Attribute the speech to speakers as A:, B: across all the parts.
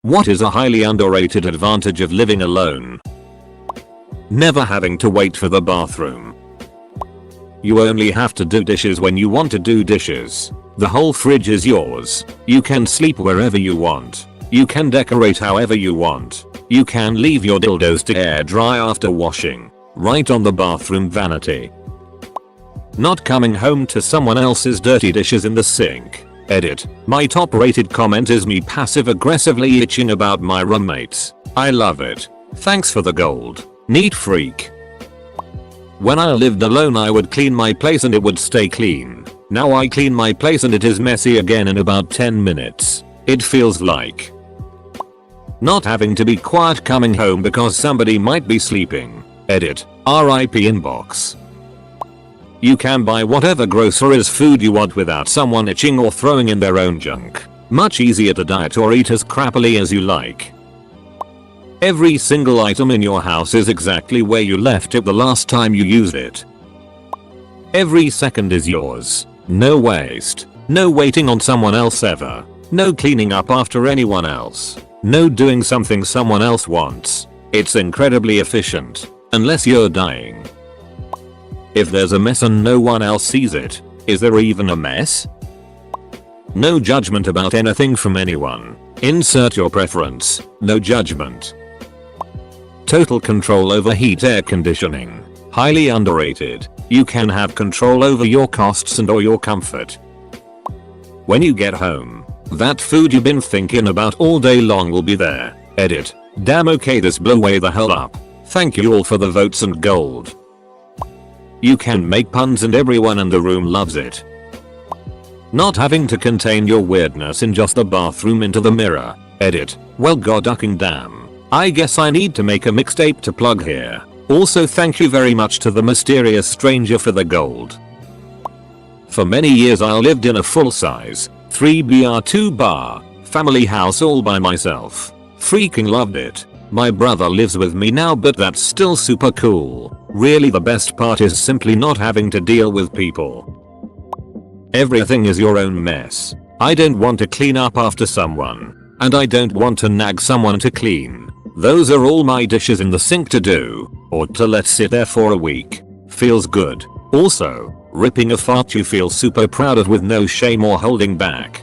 A: What is a highly underrated advantage of living alone? Never having to wait for the bathroom. You only have to do dishes when you want to do dishes. The whole fridge is yours. You can sleep wherever you want. You can decorate however you want. You can leave your dildos to air dry after washing. Right on the bathroom vanity. Not coming home to someone else's dirty dishes in the sink. Edit. My top rated comment is me passive aggressively itching about my roommates. I love it. Thanks for the gold. Neat freak. When I lived alone I would clean my place and it would stay clean. Now I clean my place and it is messy again in about 10 minutes. It feels like not having to be quiet coming home because somebody might be sleeping. Edit. RIP inbox. You can buy whatever groceries food you want without someone itching or throwing in their own junk. Much easier to diet or eat as crappily as you like. Every single item in your house is exactly where you left it the last time you used it. Every second is yours. No waste. No waiting on someone else ever. No cleaning up after anyone else. No doing something someone else wants. It's incredibly efficient. Unless you're dying. If there's a mess and no one else sees it, is there even a mess? No judgment about anything from anyone. Insert your preference. No judgment. Total control over heat air conditioning. Highly underrated. You can have control over your costs and or your comfort. When you get home, that food you've been thinking about all day long will be there. Edit. Damn, okay, this blew way the hell up. Thank you all for the votes and gold. You can make puns and everyone in the room loves it. Not having to contain your weirdness in just the bathroom into the mirror. Edit. Well, goddamn damn. I guess I need to make a mixtape to plug here. Also, thank you very much to the mysterious stranger for the gold. For many years I lived in a full-size 3BR2 bar family house all by myself. Freaking loved it. My brother lives with me now, but that's still super cool. Really, the best part is simply not having to deal with people. Everything is your own mess. I don't want to clean up after someone. And I don't want to nag someone to clean. Those are all my dishes in the sink to do, or to let sit there for a week. Feels good. Also, ripping a fart you feel super proud of with no shame or holding back.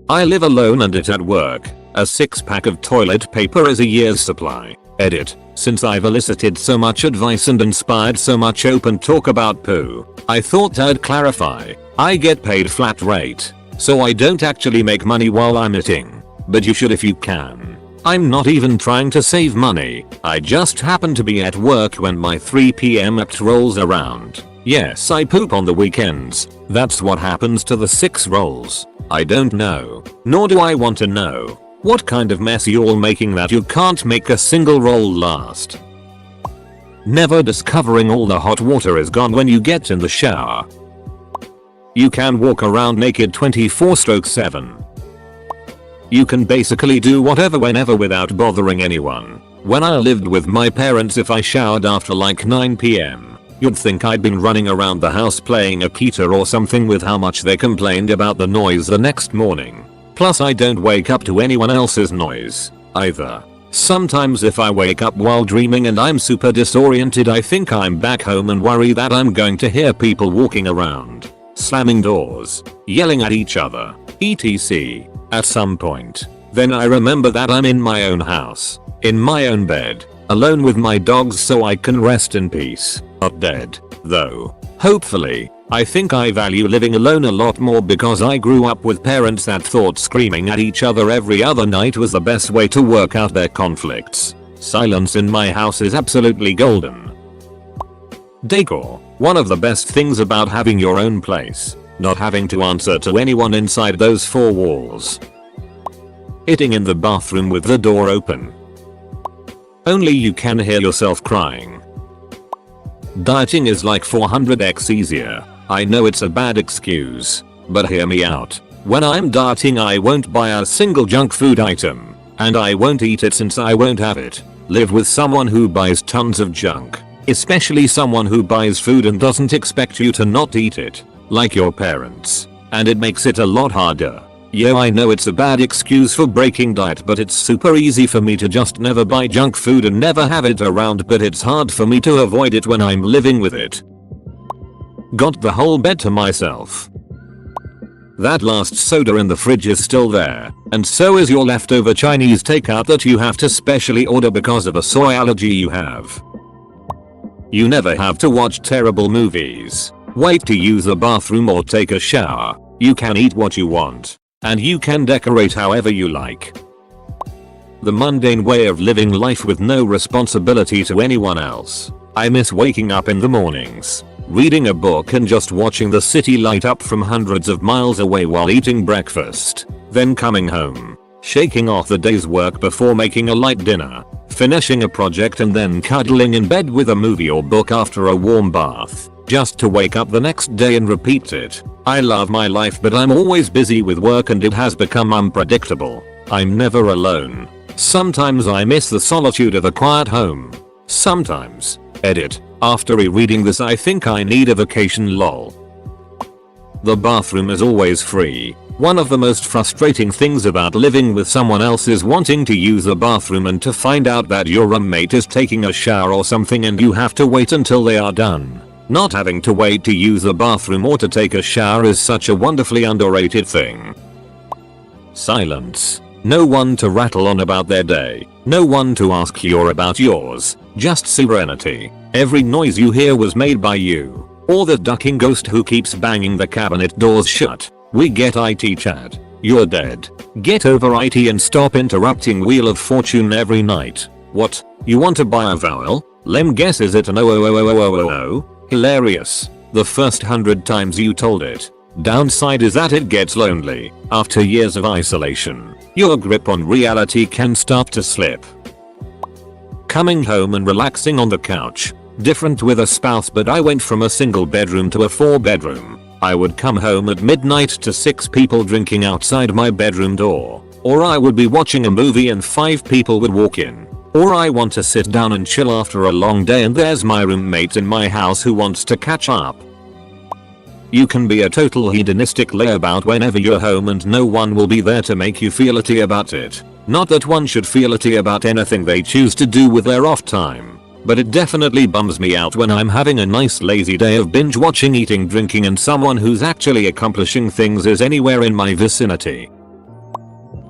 A: I live alone and it at work. A 6-pack of toilet paper is a year's supply. Edit. Since I've elicited so much advice and inspired so much open talk about poo, I thought I'd clarify. I get paid flat rate, so I don't actually make money while I'm eating. But you should if you can. I'm not even trying to save money. I just happen to be at work when my 3 PM act rolls around. Yes, I poop on the weekends. That's what happens to the 6 rolls. I don't know, nor do I want to know, what kind of mess you're making that you can't make a single roll last. Never discovering all the hot water is gone when you get in the shower. You can walk around naked 24/7. You can basically do whatever whenever without bothering anyone. When I lived with my parents, if I showered after like 9 PM, you'd think I'd been running around the house playing a guitar or something with how much they complained about the noise the next morning. Plus, I don't wake up to anyone else's noise either. Sometimes if I wake up while dreaming and I'm super disoriented, I think I'm back home and worry that I'm going to hear people walking around, slamming doors, yelling at each other, etc. at some point. Then I remember that I'm in my own house, in my own bed, alone with my dogs, so I can rest in peace. Not dead, though. Hopefully. I think I value living alone a lot more because I grew up with parents that thought screaming at each other every other night was the best way to work out their conflicts. Silence in my house is absolutely golden. Decor. One of the best things about having your own place. Not having to answer to anyone inside those 4 walls. Eating in the bathroom with the door open. Only you can hear yourself crying. Dieting is like 400x easier. I know it's a bad excuse, but hear me out. When I'm dieting, I won't buy a single junk food item, and I won't eat it since I won't have it. Live with someone who buys tons of junk, especially someone who buys food and doesn't expect you to not eat it, like your parents, and it makes it a lot harder. Yeah, I know it's a bad excuse for breaking diet, but it's super easy for me to just never buy junk food and never have it around, but it's hard for me to avoid it when I'm living with it. Got the whole bed to myself. That last soda in the fridge is still there, and so is your leftover Chinese takeout that you have to specially order because of a soy allergy you have. You never have to watch terrible movies, wait to use the bathroom or take a shower. You can eat what you want, and you can decorate however you like. The mundane way of living life with no responsibility to anyone else. I miss waking up in the mornings, reading a book and just watching the city light up from hundreds of miles away while eating breakfast, then coming home, shaking off the day's work before making a light dinner, finishing a project and then cuddling in bed with a movie or book after a warm bath, just to wake up the next day and repeat it. I love my life, but I'm always busy with work and it has become unpredictable. I'm never alone. Sometimes I miss the solitude of a quiet home. Sometimes. Edit. After rereading this I think I need a vacation lol. The bathroom is always free. One of the most frustrating things about living with someone else is wanting to use the bathroom and to find out that your roommate is taking a shower or something and you have to wait until they are done. Not having to wait to use the bathroom or to take a shower is such a wonderfully underrated thing. Silence. No one to rattle on about their day. No one to ask you about yours. Just serenity. Every noise you hear was made by you. Or the ducking ghost who keeps banging the cabinet doors shut. We get IT chat. You're dead. Get over IT and stop interrupting Wheel of Fortune every night. What? You want to buy a vowel? Lem guess is it an oh? Hilarious. The first 100 times you told it. Downside is that it gets lonely. After years of isolation, your grip on reality can start to slip. Coming home and relaxing on the couch. Different with a spouse, but I went from a single bedroom to a 4-bedroom. I would come home at midnight to 6 people drinking outside my bedroom door. Or I would be watching a movie and 5 people would walk in. Or I want to sit down and chill after a long day and there's my roommate in my house who wants to catch up. You can be a total hedonistic layabout whenever you're home and no one will be there to make you feel itty about it. Not that one should feel itty about anything they choose to do with their off time. But it definitely bums me out when I'm having a nice lazy day of binge watching, eating, drinking and someone who's actually accomplishing things is anywhere in my vicinity.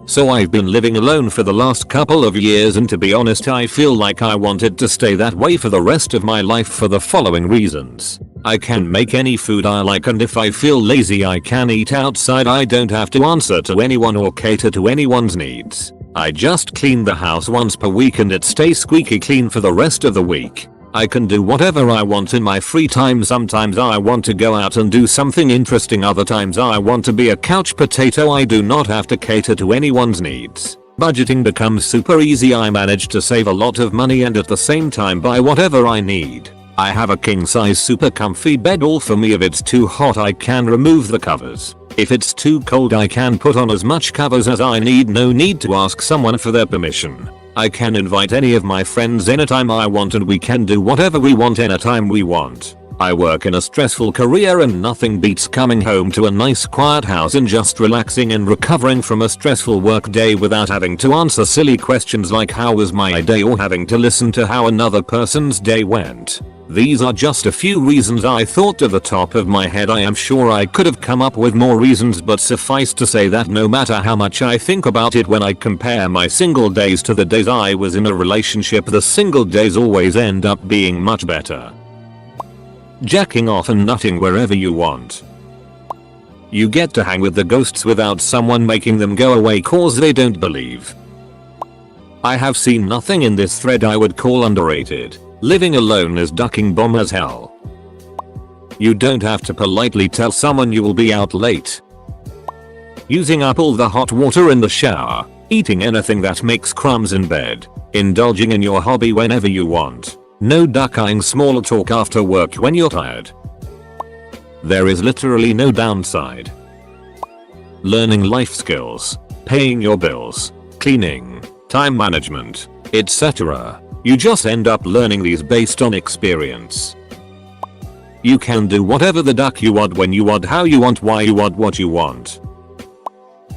A: So I've been living alone for the last couple of years and to be honest I feel like I wanted to stay that way for the rest of my life for the following reasons. I can make any food I like and if I feel lazy I can eat outside. I don't have to answer to anyone or cater to anyone's needs. I just clean the house once per week and it stays squeaky clean for the rest of the week. I can do whatever I want in my free time. Sometimes I want to go out and do something interesting, other times I want to be a couch potato. I do not have to cater to anyone's needs. Budgeting becomes super easy. I manage to save a lot of money and at the same time buy whatever I need. I have a king size super comfy bed all for me. If it's too hot I can remove the covers. If it's too cold I can put on as much covers as I need. No need to ask someone for their permission. I can invite any of my friends anytime I want and we can do whatever we want anytime we want. I work in a stressful career and nothing beats coming home to a nice quiet house and just relaxing and recovering from a stressful work day without having to answer silly questions like how was my day or having to listen to how another person's day went. These are just a few reasons I thought to the top of my head. I am sure I could have come up with more reasons, but suffice to say that no matter how much I think about it, when I compare my single days to the days I was in a relationship, the single days always end up being much better. Jacking off and nutting wherever you want. You get to hang with the ghosts without someone making them go away cause they don't believe. I have seen nothing in this thread I would call underrated. Living alone is ducking bomb as hell. You don't have to politely tell someone you will be out late. Using up all the hot water in the shower. Eating anything that makes crumbs in bed. Indulging in your hobby whenever you want. No ducking small talk after work when you're tired. There is literally no downside. Learning life skills. Paying your bills. Cleaning. Time management. etc. You just end up learning these based on experience. You can do whatever the duck you want, when you want, how you want, why you want, what you want.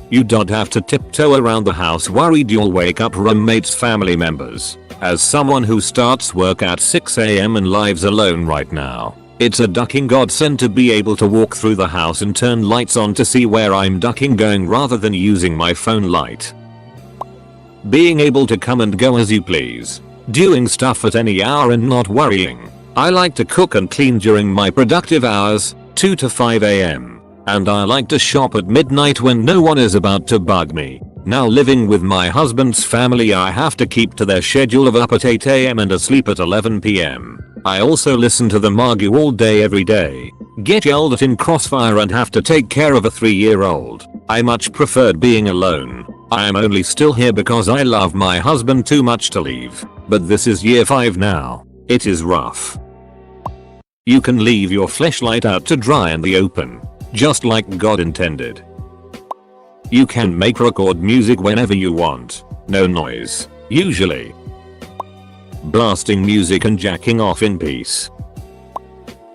A: You don't have to tiptoe around the house worried you'll wake up roommates, family members. As someone who starts work at 6 AM and lives alone right now, it's a ducking godsend to be able to walk through the house and turn lights on to see where I'm ducking going rather than using my phone light. Being able to come and go as you please. Doing stuff at any hour and not worrying. I like to cook and clean during my productive hours, 2 to 5 AM. And I like to shop at midnight when no one is about to bug me. Now living with my husband's family, I have to keep to their schedule of up at 8 AM and asleep at 11 PM. I also listen to them argue all day every day, get yelled at in Crossfire and have to take care of a 3-year-old. I much preferred being alone. I am only still here because I love my husband too much to leave. But this is year 5 now. It is rough. You can leave your fleshlight out to dry in the open, just like God intended. You can record music whenever you want. No noise, usually. Blasting music and jacking off in peace.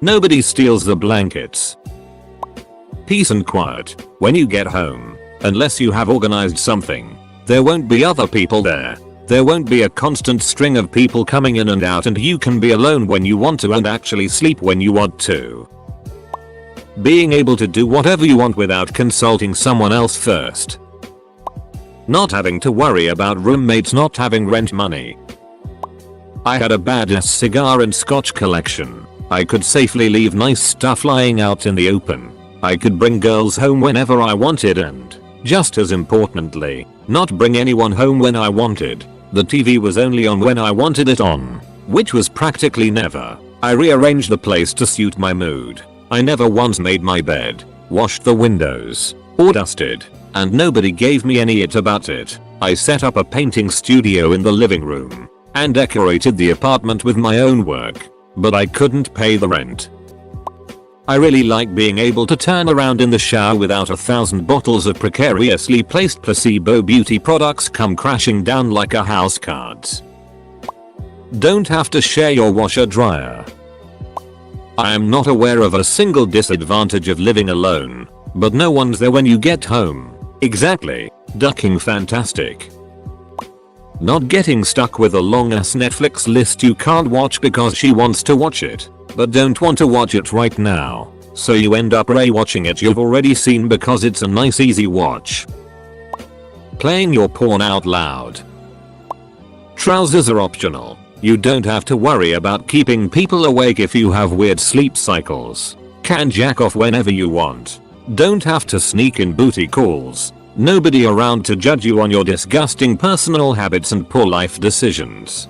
A: Nobody steals the blankets. Peace and quiet when you get home. Unless you have organized something. There won't be other people there. There won't be a constant string of people coming in and out, and you can be alone when you want to and actually sleep when you want to. Being able to do whatever you want without consulting someone else first. Not having to worry about roommates not having rent money. I had a badass cigar and scotch collection. I could safely leave nice stuff lying out in the open. I could bring girls home whenever I wanted and, just as importantly, not bring anyone home when I wanted. The TV was only on when I wanted it on, which was practically never. I rearranged the place to suit my mood. I never once made my bed, washed the windows, or dusted, and nobody gave me any it about it. I set up a painting studio in the living room and decorated the apartment with my own work, but I couldn't pay the rent. I really like being able to turn around in the shower without 1,000 bottles of precariously placed placebo beauty products come crashing down like a house cards. Don't have to share your washer dryer. I am not aware of a single disadvantage of living alone, but no one's there when you get home. Exactly. Ducking fantastic. Not getting stuck with a long ass Netflix list you can't watch because she wants to watch it, but don't want to watch it right now. So you end up watching it you've already seen because it's a nice easy watch. Playing your porn out loud. Trousers are optional. You don't have to worry about keeping people awake if you have weird sleep cycles. Can jack off whenever you want. Don't have to sneak in booty calls. Nobody around to judge you on your disgusting personal habits and poor life decisions.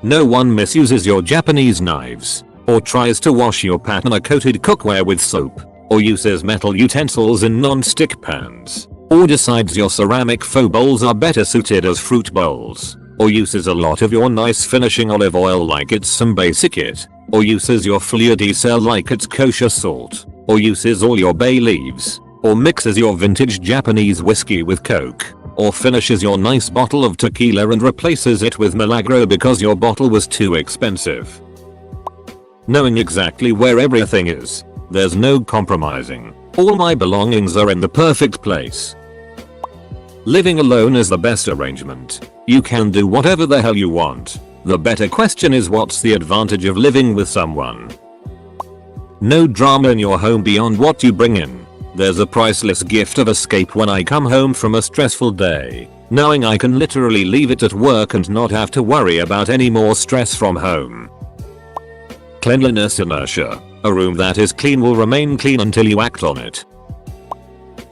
A: No one misuses your Japanese knives, or tries to wash your patina-coated cookware with soap, or uses metal utensils in non-stick pans, or decides your ceramic faux bowls are better suited as fruit bowls, or uses a lot of your nice finishing olive oil like it's some basic it, or uses your fleur de sel like it's kosher salt, or uses all your bay leaves, or mixes your vintage Japanese whiskey with Coke, or finishes your nice bottle of tequila and replaces it with Milagro because your bottle was too expensive. Knowing exactly where everything is. There's no compromising. All my belongings are in the perfect place. Living alone is the best arrangement. You can do whatever the hell you want. The better question is, what's the advantage of living with someone? No drama in your home beyond what you bring in. There's a priceless gift of escape when I come home from a stressful day, knowing I can literally leave it at work and not have to worry about any more stress from home. Cleanliness inertia. A room that is clean will remain clean until you act on it.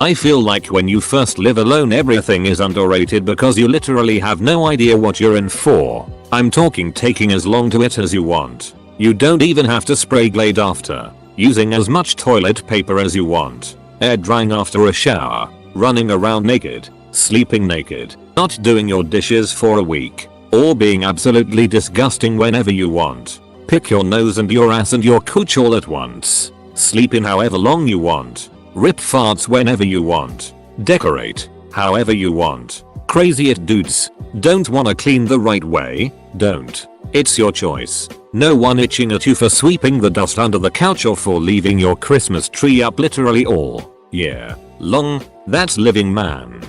A: I feel like when you first live alone everything is underrated because you literally have no idea what you're in for. I'm talking taking as long to it as you want. You don't even have to spray Glade after. Using as much toilet paper as you want. Air drying after a shower. Running around naked. Sleeping naked. Not doing your dishes for a week. Or being absolutely disgusting whenever you want. Pick your nose and your ass and your cooch all at once. Sleep in however long you want. Rip farts whenever you want. Decorate however you want. Crazy it dudes. Don't wanna clean the right way? Don't. It's your choice. No one itching at you for sweeping the dust under the couch or for leaving your Christmas tree up, literally all. Yeah. Long. That's living, man.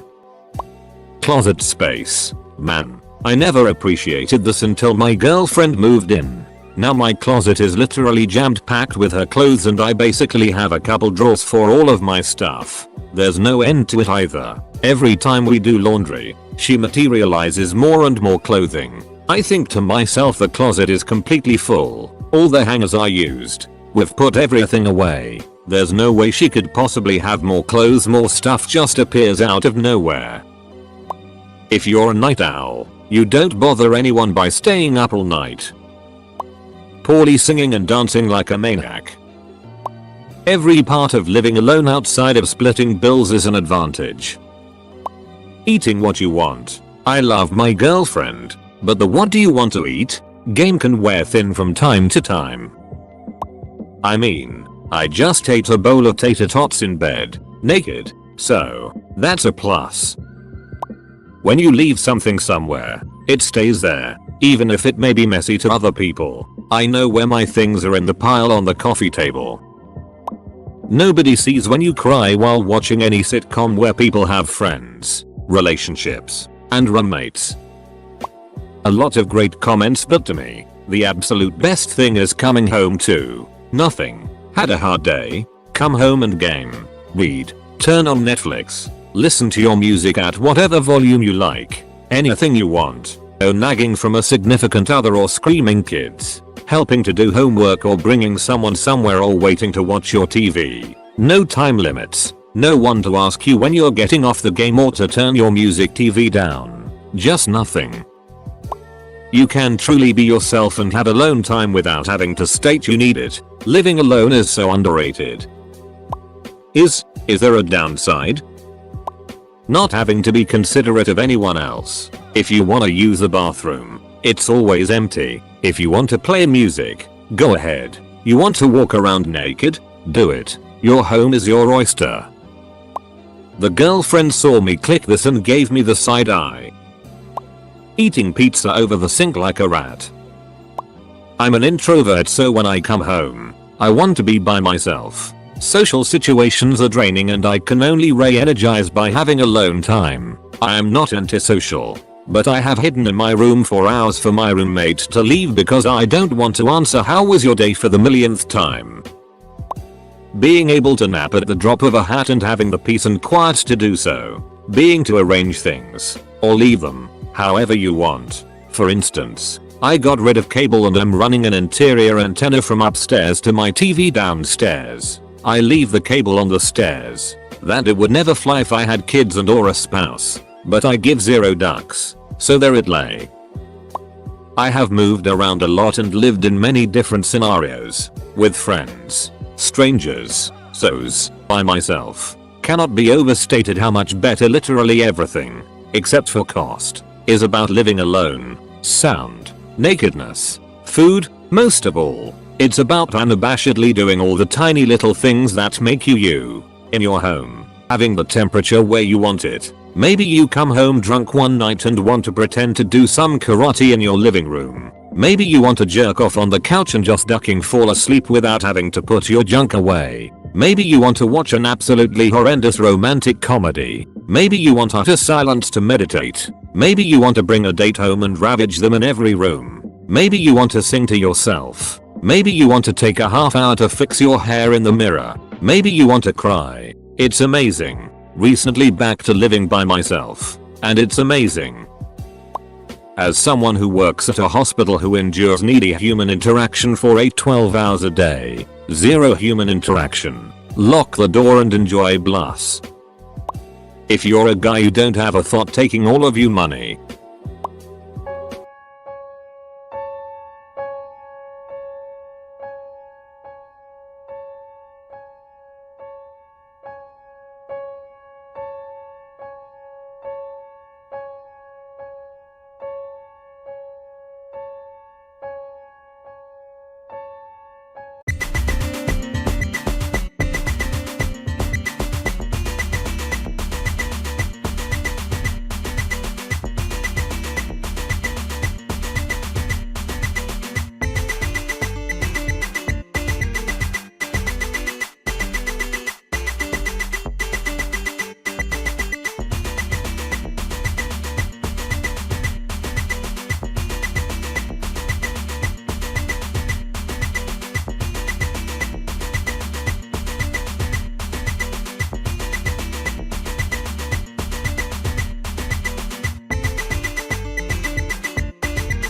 A: Closet space. Man, I never appreciated this until my girlfriend moved in. Now my closet is literally jammed packed with her clothes and I basically have a couple drawers for all of my stuff. There's no end to it either. Every time we do laundry, she materializes more and more clothing. I think to myself, the closet is completely full. All the hangers are used. We've put everything away. There's no way she could possibly have more clothes. More stuff just appears out of nowhere. If you're a night owl, you don't bother anyone by staying up all night. Poorly singing and dancing like a maniac. Every part of living alone outside of splitting bills is an advantage. Eating what you want. I love my girlfriend, but the what do you want to eat game can wear thin from time to time. I mean, I just ate a bowl of tater tots in bed, naked, so that's a plus. When you leave something somewhere, it stays there, even if it may be messy to other people. I know where my things are in the pile on the coffee table. Nobody sees when you cry while watching any sitcom where people have friends, relationships, and roommates. A lot of great comments, but to me, the absolute best thing is coming home to nothing. Had a hard day? Come home and game, read, turn on Netflix, listen to your music at whatever volume you like, anything you want. No nagging from a significant other or screaming kids, helping to do homework or bringing someone somewhere or waiting to watch your TV. No time limits, no one to ask you when you're getting off the game or to turn your music TV down. Just nothing. You can truly be yourself and have alone time without having to state you need it. Living alone is so underrated. Is there a downside? Not having to be considerate of anyone else. If you want to use the bathroom, it's always empty. If you want to play music, go ahead. You want to walk around naked? Do it. Your home is your oyster. The girlfriend saw me click this and gave me the side eye. Eating pizza over the sink like a rat. I'm an introvert, so when I come home, I want to be by myself. Social situations are draining and I can only re-energize by having alone time. I am not antisocial, but I have hidden in my room for hours for my roommate to leave because I don't want to answer "how was your day" for the millionth time. Being able to nap at the drop of a hat and having the peace and quiet to do so. Being to arrange things, or leave them, however you want. For instance, I got rid of cable and am running an interior antenna from upstairs to my TV downstairs. I leave the cable on the stairs. That it would never fly if I had kids and or a spouse, but I give 0 ducks, so there it lay. I have moved around a lot and lived in many different scenarios, with friends, strangers, so's, by myself. Cannot be overstated how much better literally everything, except for cost, is about living alone. Sound, nakedness, food, most of all. It's about unabashedly doing all the tiny little things that make you you. In your home, having the temperature where you want it. Maybe you come home drunk one night and want to pretend to do some karate in your living room. Maybe you want to jerk off on the couch and just ducking fall asleep without having to put your junk away. Maybe you want to watch an absolutely horrendous romantic comedy. Maybe you want utter silence to meditate. Maybe you want to bring a date home and ravage them in every room. Maybe you want to sing to yourself. Maybe you want to take a half hour to fix your hair in the mirror. Maybe you want to cry. It's amazing. Recently back to living by myself, and it's amazing. As someone who works at a hospital who endures needy human interaction for 12 hours a day, 0 human interaction, lock the door and enjoy bliss. If you're a guy who don't have a thought taking all of your money,